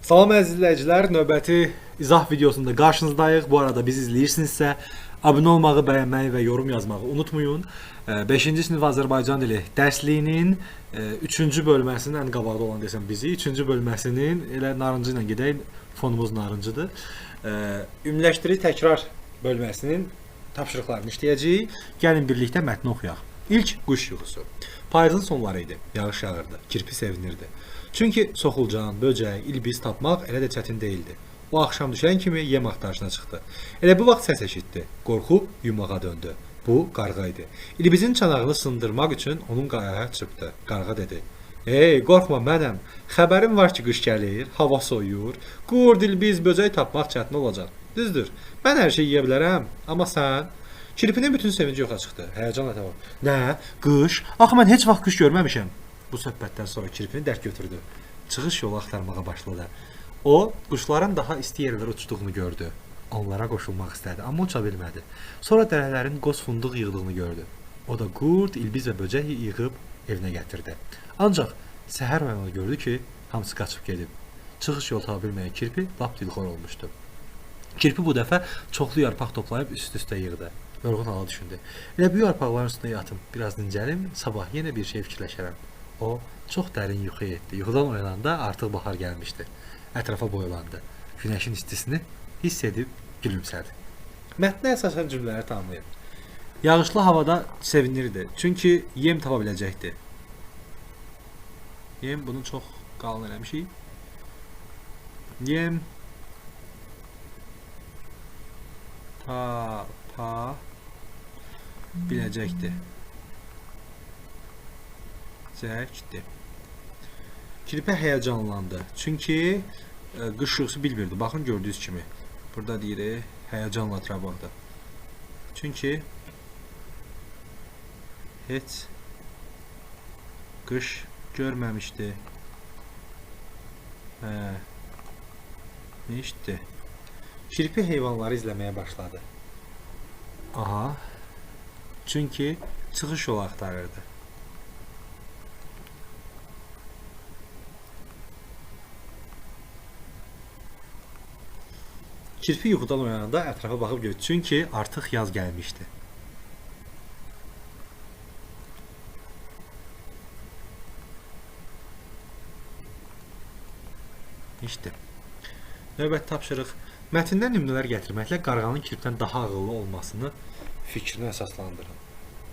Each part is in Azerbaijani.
Salam əziz izləyicilər, növbəti izah videosunda qarşınızdayıq. Bu arada bizi izləyirsinizsə, abunə olmağı, bəyənməyi və yorum yazmağı unutmayın. 5-ci sinif Azərbaycan dili dərsliyinin 3-cü bölməsinin ən qabaqda olan desəm bizi, 3-cü bölməsinin elə narıncı ilə gedək, fonumuz narıncıdır. Ümumiləşdiri təkrar bölməsinin tapşırıqlarını işləyəcəyik. Gəlin birlikdə mətni oxuyaq. İlk quş yuxusu. Payızın sonları idi. Yağış yağırdı. Kirpi sevinirdi. Çünki soxulcan, böcək, ilbiz tapmaq elə də çətin değildi. O axşam düşən kimi yem axtarışına çıxdı. Elə bu vaxt səs eşitdi. Qorxub yumağa döndü. Bu qarğa idi. İlbizin çanağını sındırmaq üçün onun qayaya çırpdı. Qarğa dedi: "Ey, qorxma mənəm. Xəbərim var ki, qış gəlir, hava soyuyur. Qurd, ilbiz, böcək tapmaq çətin olacaq. Düzdür. Mən hər şeyi yeyə bilərəm, amma sən..." Kirpinin bütün sevinci yoxa çıxdı. Həyəcanla təvam. "Nə? Qış? Axı mən heç vaxt qış görməmişəm." Bu söhbətdən sonra kirpini dərk götürdü. Çıxış yolu axtarmağa başladı. O, quşların daha isti yerlərə uçduğunu gördü. Onlara qoşulmaq istədi, amma uça bilmədi. Sonra dərələrin qoz funduq yığdığını gördü. O da qurd, ilbiz və böcək yığıb evinə gətirdi. Ancaq səhər oyananda gördü ki, hamısı qaçıb gedib. Çıxış yolu tapa bilməyən kirpi lap dilxor olmuşdu. Kirpi bu dəfə çoxlu yarpaq toplayıb üst-üstə yığdı. Yorğun hala düşündü. Elə bu yarpaqların üstünə yatım, biraz dincəlim, sabah yenə bir şey fikirləşərəm. O çox dərin yuxuya etdi. Yuxudan oyananda artıq bahar gəlmişdi. Ətrafa boylandı. Günəşin istisini hiss edib gülümsədi. Mətnə əsasən cümlələri tanıyın. Yağışlı havada sevinirdi. Çünki yem tapa biləcəkdi. Yem bunu çox qalın eləmişik. Yem tapa biləcəkdi. Kirpi həyəcanlandı. Çünki qış yuxusu bilmirdi. Baxın gördüyünüz kimi. Burada deyir, həyəcanla ətrafında. Çünki heç qış görməmişdi. Neyişdi? Kirpi heyvanları izləməyə başladı. Aha. Çünki çıxış yolu axtarırdı. Kirpi yuxudan oyananda ətrafa baxıb gördü. Çünki artıq yaz gəlmişdi. İşte. Növbəti tapşırıq. Mətndən nümunələr gətirməklə qarğanın kirpdən daha ağıllı olmasını fikrinə əsaslandırın.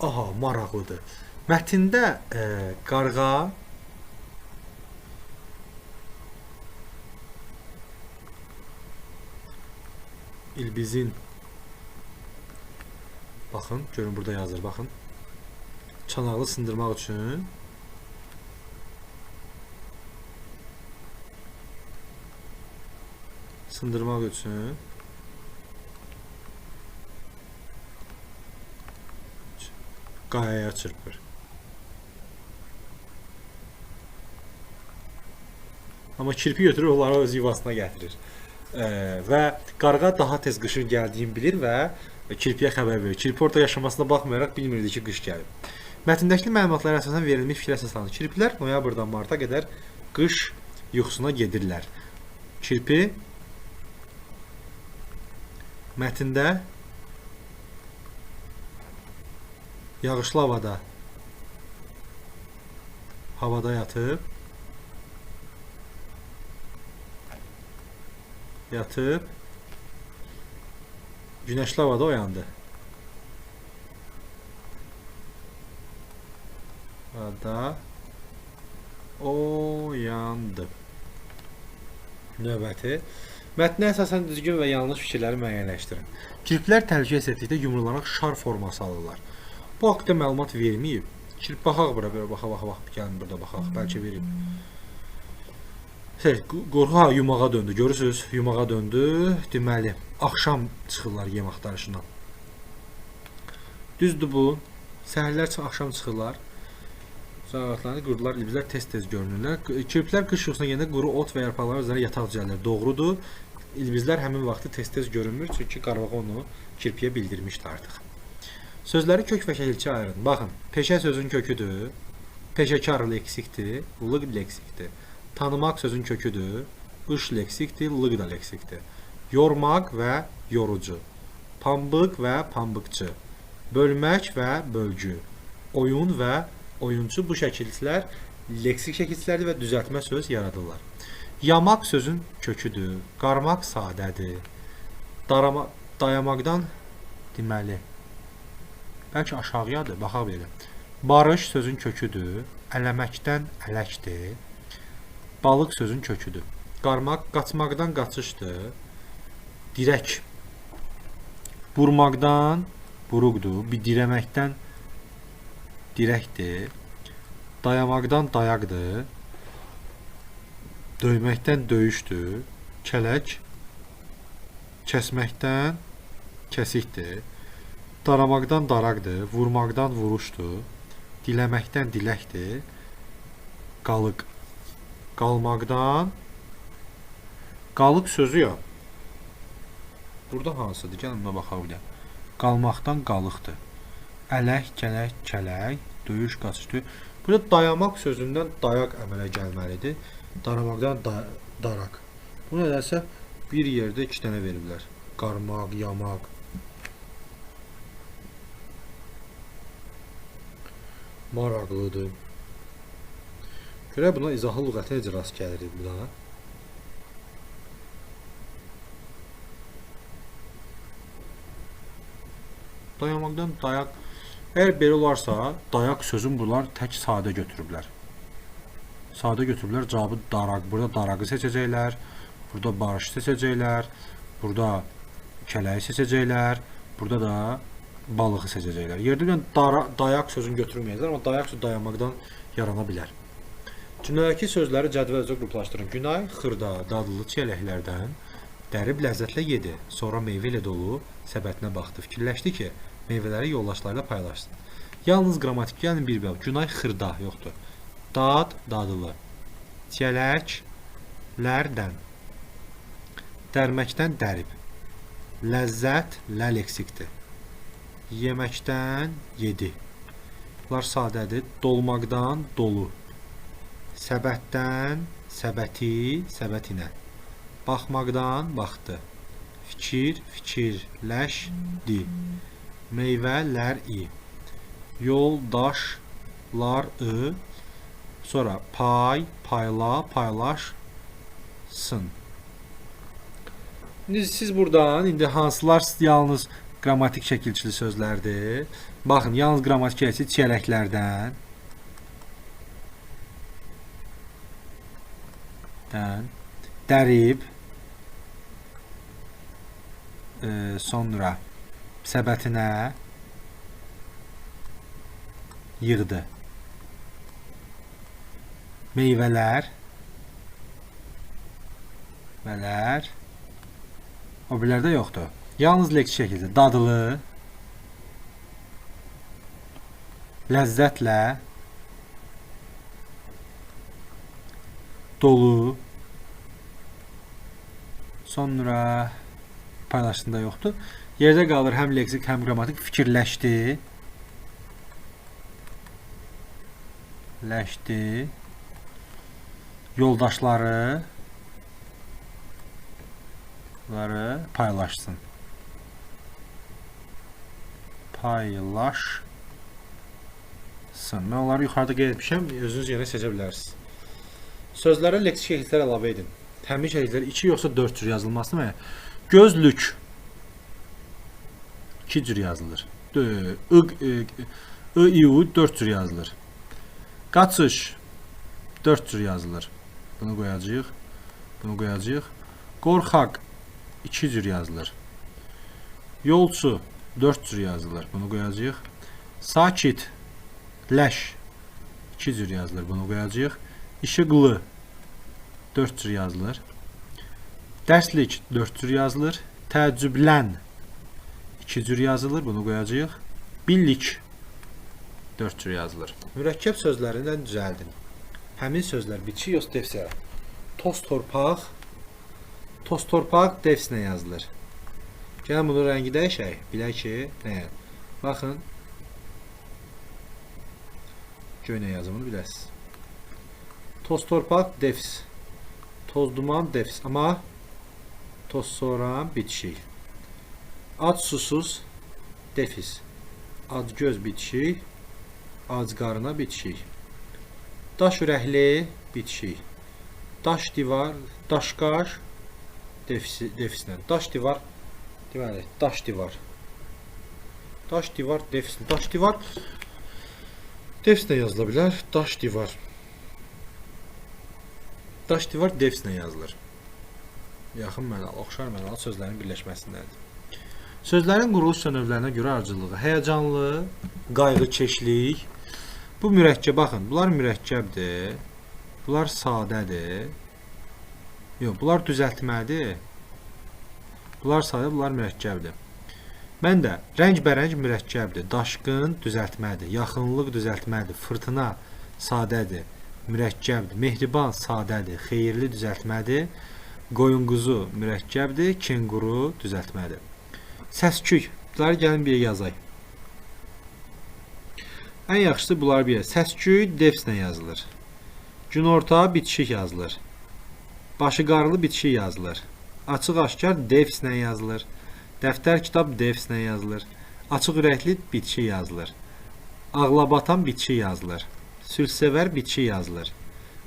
Aha, maraqlıdır. Mətndə qarğa ilbizin, baxın, görün burada yazır, baxın. Çanağını sındırmaq üçün qayaya çırpır. Amma kirpi götürür, onları öz yuvasına gətirir. Və qarğa daha tez qışın gəldiyini bilir və kirpiyə xəbər verir. Kirpi orada yaşamasına baxmayaraq bilmirdi ki, qış gəlib. Mətndəki məlumatlara əsasən verilmiş fikrə əsaslanır. Kirpilər noyabrdan marta qədər qış yuxusuna gedirlər. Kirpi mətndə yağışlı havada yatıb güneşli havada oyandı. Növbəti. Mətnə əsasən düzgün və yanlış fikirləri müəyyənləşdirin. Kirpilər təhlükə hiss etdikdə yumrulanaraq şar forması alırlar. Bu haqda məlumat verməyib. Kirp baxaq bura, bax, gəlin burada baxaq, bəlkə verib. Qorxu yumağa döndü, görürsünüz, yumağa döndü. Deməli, axşam çıxırlar yem axtarışına. Düzdür bu, səhərlər üçün axşam çıxırlar. Saatlarında qurdlar, ilbizlər tez-tez görünürlər. Kirplər qış yuxusuna gələndə quru ot və yarpaqların üzərinə yataq düzəllər. Doğrudur, ilbizlər həmin vaxtı tez-tez görünmür, çünki qarğa onu kirpiyə bildirmişdi artıq. Sözləri kök və şəkilçi ayırın. Baxın, peşə sözün köküdür, peşəkar leksikdir, lıq leksikdir. Tanımaq sözün köküdür, ış leksikdir, lıq da leksikdir. Yormaq və yorucu. Pambıq və pambıqçı. Bölmək və bölgü. Oyun və oyuncu bu şəkillər leksik şəkillərdir və düzəltmə söz yaradırlar. Yamaq sözün köküdür. Qarmaq sadədir. Dayamaqdan deməli. Bəlkə aşağıyadır, baxaq belə. Barış sözün köküdür. Ələməkdən ələkdir. Balıq sözün köküdür. Qarmaq qaçmaqdan qaçışdır. Dirək. Burmaqdan buruqdur. Bir dirəməkdən dirəkdir. Dayamaqdan dayaqdır. Döyməkdən döyüşdür. Kələk. Kəsməkdən kəsikdir. Daramaqdan daraqdır. Vurmaqdan vuruşdur. Diləməkdən diləkdir. Qalıq. Qalmaqdan qalıq sözü ya. Burada hansıdır? Gəlin buna baxaq bir də. Qalmaqdan qalıqdır. Ələk, kələk, kələk, döyüş, qaçışdır. Burada dayamaq sözündən dayaq əmələ gəlməlidir. Daramaqdan daraq. Bu nədənsə bir yerdə 2 dənə veriblər. Qarmaq, yamaq. Maraqlıdır. Görək buna izahlı lüğətə necə rast gəlirik buna. Dayamaqdan dayaq. Əgər belə olarsa, dayaq sözün bunlar tək sadə götürüblər. Sadə götürüblər, cavabı daraq. Burada daraqı seçəcəklər. Burada barış seçəcəklər. Burada kələyi seçəcəklər. Burada da balığı seçəcəklər. Yerdə dayaq sözünü götürməyəcəklər, amma dayaq sözü dayamaqdan yarana bilər. Cümlədəki sözləri cədvəlcə qruplaşdırın. Günay xırda, dadlı çiyələklərdən dərib ləzzətlə yedi. Sonra meyvə ilə dolu səbətinə baxdı. Fikirləşdi ki, meyvələri yoldaşlarıyla paylaşsın. Yalnız qrammatik gəlin bir bəl. Günay xırda yoxdur. Dad, dadlı. Çiyələklərdən. Dərməkdən dərib. Ləzzət, ləl eksikdir. Yeməkdən yedi. Bunlar sadədir. Dolmaqdan dolu. Səbətdən səbəti, səbətinə. Baxmaqdan baxdı. Fikir, fikirləşdi. Meyvələri. Yoldaşları. Sonra pay, payla, paylaşsın. Siz buradan indi hansılar yalnız qrammatik şəkilçili sözlərdir. Baxın, yalnız qrammatik şəkilçili çiyələklərdən. Dərib. Sonra səbətinə yığdı. Meyvələr. O birlərdə yoxdur. Yalnız leksik şəkildə dadlı, ləzzətlə, dolu, sonra paylaşdığında yoxdur. Yerdə qalır həm leksik, həm qrammatik. Fikirləşdi, yoldaşları paylaşsın. Mən onları yuxarıda qeyd etmişəm, özünüz yenə seçə bilərsiniz. Sözlərə leksik şəkillər əlavə edin. Təmin şəkillər 2 yoxsa 4 cür yazılmasını mı? Gözlük 2 cür yazılır. I-U 4 cür yazılır. Qaçış 4 cür yazılır. Bunu qoyacağıq. Qorxaq 2 cür yazılır. Yolçu 4 cür yazılır. Bunu qoyacağıq. Sakit, ləş 2 cür yazılır. Bunu qoyacağıq. İşıqlı 4 cür yazılır. Dərslik 4 cür yazılır. Təəccüblən 2 cür yazılır. Bunu qoyacağıq. Billik 4 cür yazılır. Mürəkkəb sözlərindən düzəldin. Həmin sözlər bitki yoxsa defsə. Toz torpaq defsinə yazılır. Gəlin bunun rəngi dəyişək. Bilək ki, nəyə? Baxın. Göy nə yazımını biləsiniz. Toz torpaq defs. Toz duman defis. Amma toz soğuran bitişik. Ac susuz defis. Ac göz bitişik. Ac qarına bitişik. Daş ürəkli bitişik. Daş divar, daş qaş defislə. Daş divar, deməli, daş divar. Daş divar defislə. Daş divar defislə yazıla bilər. Daş divar. Daş divar defislə yazılır. Yaxın mənalı, oxşar mənalı sözlərin birləşməsindədir. Sözlərin quruluş növlərinə görə ardıcıllığı: həyəcanlı, qayğıkeşlik. Bu mürəkkəb, baxın, bunlar mürəkkəbdir. Bunlar sadədir. Yox, bunlar düzəltmədir. Bunlar sadə, bunlar mürəkkəbdir. Mən də rəngbərəng mürəkkəbdir. Daşqın düzəltmədir. Yaxınlıq düzəltmədir. Fırtına sadədir. Mürəkkəbdir. Mehriban sadədir. Xeyirli düzəltmədir. Qoyun-quzu mürəkkəbdir. Kenguru düzəltmədir. Səsküy. Bunları gəlin bir yazayım. Ən yaxşısı bunlar bir. Səsküy defislə yazılır. Günorta bitişik yazılır. Başı qarlı bitişik yazılır. Açıq-aşkar defislə yazılır. Dəftər kitab defislə yazılır. Açıq ürəkli bitişik yazılır. Ağlabatan bitişik yazılır. Sülhsevər bitişik yazılır.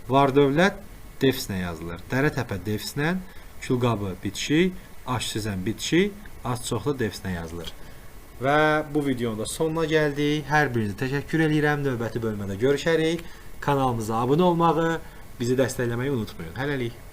Var-dövlət defislə yazılır. Dərə-təpə defislə, külqabı bitişik, aş-süzən bitişik, az-çoxlu defislə yazılır. Və bu videonun da sonuna gəldik. Hər birinizə təşəkkür edirəm. Növbəti bölmədə görüşərik. Kanalımıza abunə olmağı, bizi dəstəkləməyi unutmayın. Hələlik.